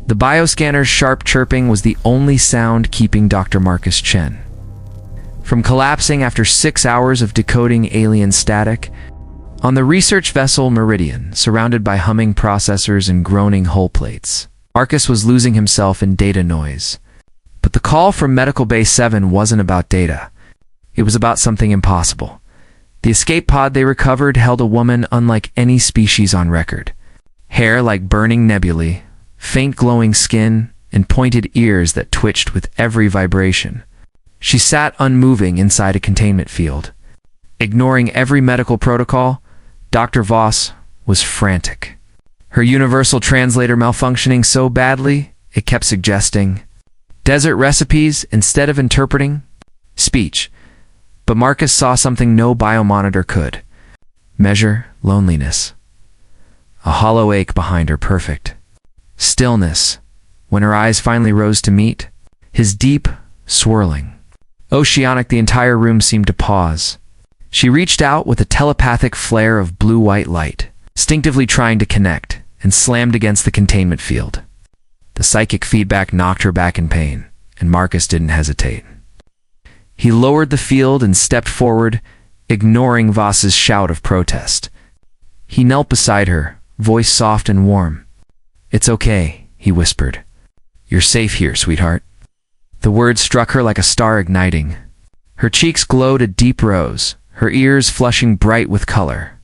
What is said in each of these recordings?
The bioscanner's sharp chirping was the only sound keeping Dr. Marcus Chen from collapsing after 6 hours of decoding alien static. On the research vessel Meridian, surrounded by humming processors and groaning hull plates, Marcus was losing himself in data noise. But the call from Medical Bay 7 wasn't about data. It was about something impossible. The escape pod they recovered held a woman unlike any species on record. Hair like burning nebulae, faint glowing skin, and pointed ears that twitched with every vibration. She sat unmoving inside a containment field. Ignoring every medical protocol, Dr. Voss was frantic. Her universal translator malfunctioning so badly, it kept suggesting desert recipes instead of interpreting speech. But Marcus saw something no biomonitor could. Measure loneliness. A hollow ache behind her perfect stillness. When her eyes finally rose to meet his, deep, swirling. Oceanic, the entire room seemed to pause. She reached out with a telepathic flare of blue-white light, instinctively trying to connect, and slammed against the containment field. The psychic feedback knocked her back in pain, and Marcus didn't hesitate. He lowered the field and stepped forward, ignoring Voss's shout of protest. He knelt beside her, voice soft and warm. "It's okay," he whispered. "You're safe here, sweetheart." The words struck her like a star igniting. Her cheeks glowed a deep rose, her ears flushing bright with color.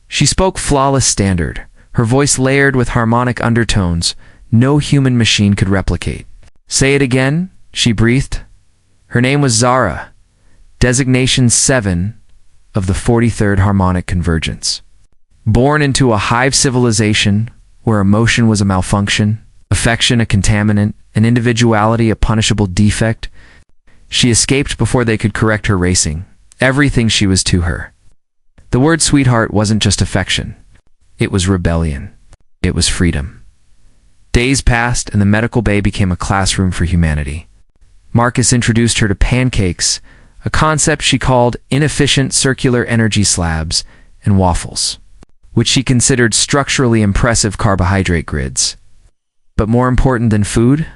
She spoke flawless standard, her voice layered with harmonic undertones no human machine could replicate. "Say it again," she breathed. Her name was Zara, designation 7 of the 43rd Harmonic Convergence. Born into a hive civilization where emotion was a malfunction, affection a contaminant, and individuality a punishable defect, she escaped before they could correct her racing. Everything she was to her. The word sweetheart wasn't just affection. It was rebellion. It was freedom. Days passed, and the medical bay became a classroom for humanity. Marcus introduced her to pancakes, a concept she called inefficient circular energy slabs, and waffles, which she considered structurally impressive carbohydrate grids. But more important than food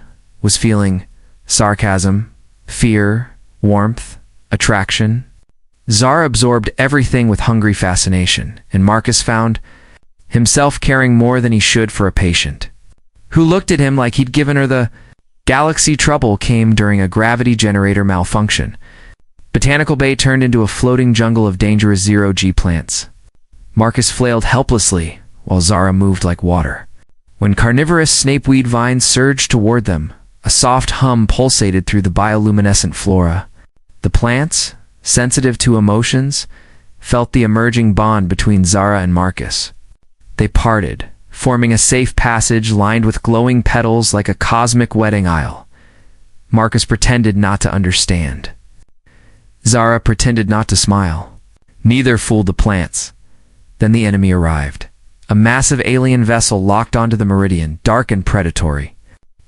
was feeling, sarcasm, fear, warmth, attraction. Zara absorbed everything with hungry fascination, and Marcus found himself caring more than he should for a patient who looked at him like he'd given her the galaxy. Trouble came during a gravity generator malfunction. Botanical Bay turned into a floating jungle of dangerous zero-G plants. Marcus flailed helplessly, while Zara moved like water. When carnivorous snapeweed vines surged toward them, a soft hum pulsated through the bioluminescent flora. The plants, sensitive to emotions, felt the emerging bond between Zara and Marcus. They parted, forming a safe passage lined with glowing petals like a cosmic wedding aisle. Marcus pretended not to understand. Zara pretended not to smile. Neither fooled the plants. Then the enemy arrived. A massive alien vessel locked onto the Meridian, dark and predatory.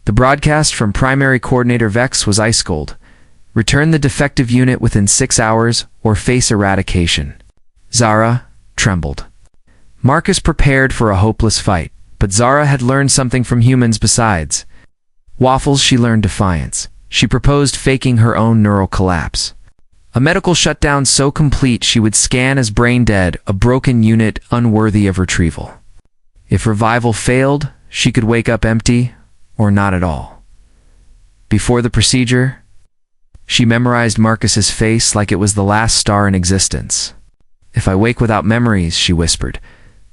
The broadcast from Primary Coordinator Vex was ice cold. Return the defective unit within 6 hours or face eradication. Zara trembled. Marcus prepared for a hopeless fight, but Zara had learned something from humans besides. Waffles, she learned defiance. She proposed faking her own neural collapse. A medical shutdown so complete she would scan as brain dead, a broken unit unworthy of retrieval. If revival failed, she could wake up empty or not at all. Before the procedure, she memorized Marcus's face like it was the last star in existence. "If I wake without memories," she whispered,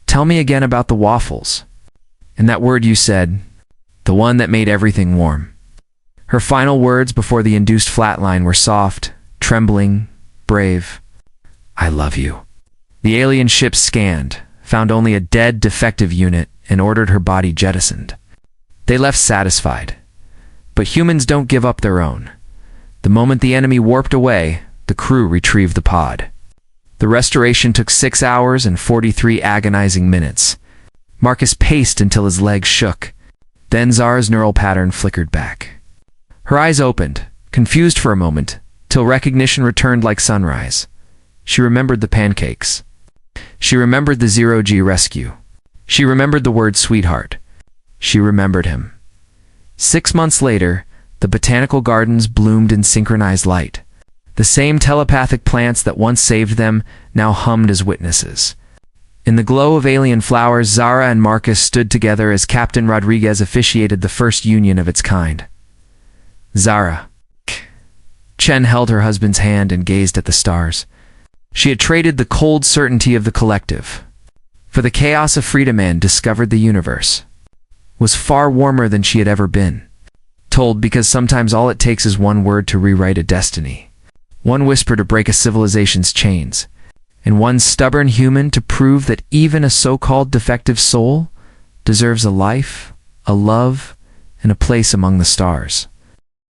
"tell me again about the waffles. And that word you said, the one that made everything warm." Her final words before the induced flatline were soft, trembling, brave. "I love you." The alien ship scanned, found only a dead, defective unit, and ordered her body jettisoned. They left satisfied. But humans don't give up their own. The moment the enemy warped away, the crew retrieved the pod. The restoration took 6 hours and 43 agonizing minutes. Marcus paced until his legs shook. Then Zara's neural pattern flickered back. Her eyes opened, confused for a moment, till recognition returned like sunrise. She remembered the pancakes. She remembered the zero-G rescue. She remembered the word sweetheart. She remembered him. 6 months later, the botanical gardens bloomed in synchronized light. The same telepathic plants that once saved them now hummed as witnesses. In the glow of alien flowers, Zara and Marcus stood together as Captain Rodriguez officiated the first union of its kind. Zara. Chen held her husband's hand and gazed at the stars. She had traded the cold certainty of the collective for the chaos of freedom and discovered the universe was far warmer than she had ever been. Told because sometimes all it takes is one word to rewrite a destiny, one whisper to break a civilization's chains, and one stubborn human to prove that even a so-called defective soul deserves a life, a love, and a place among the stars.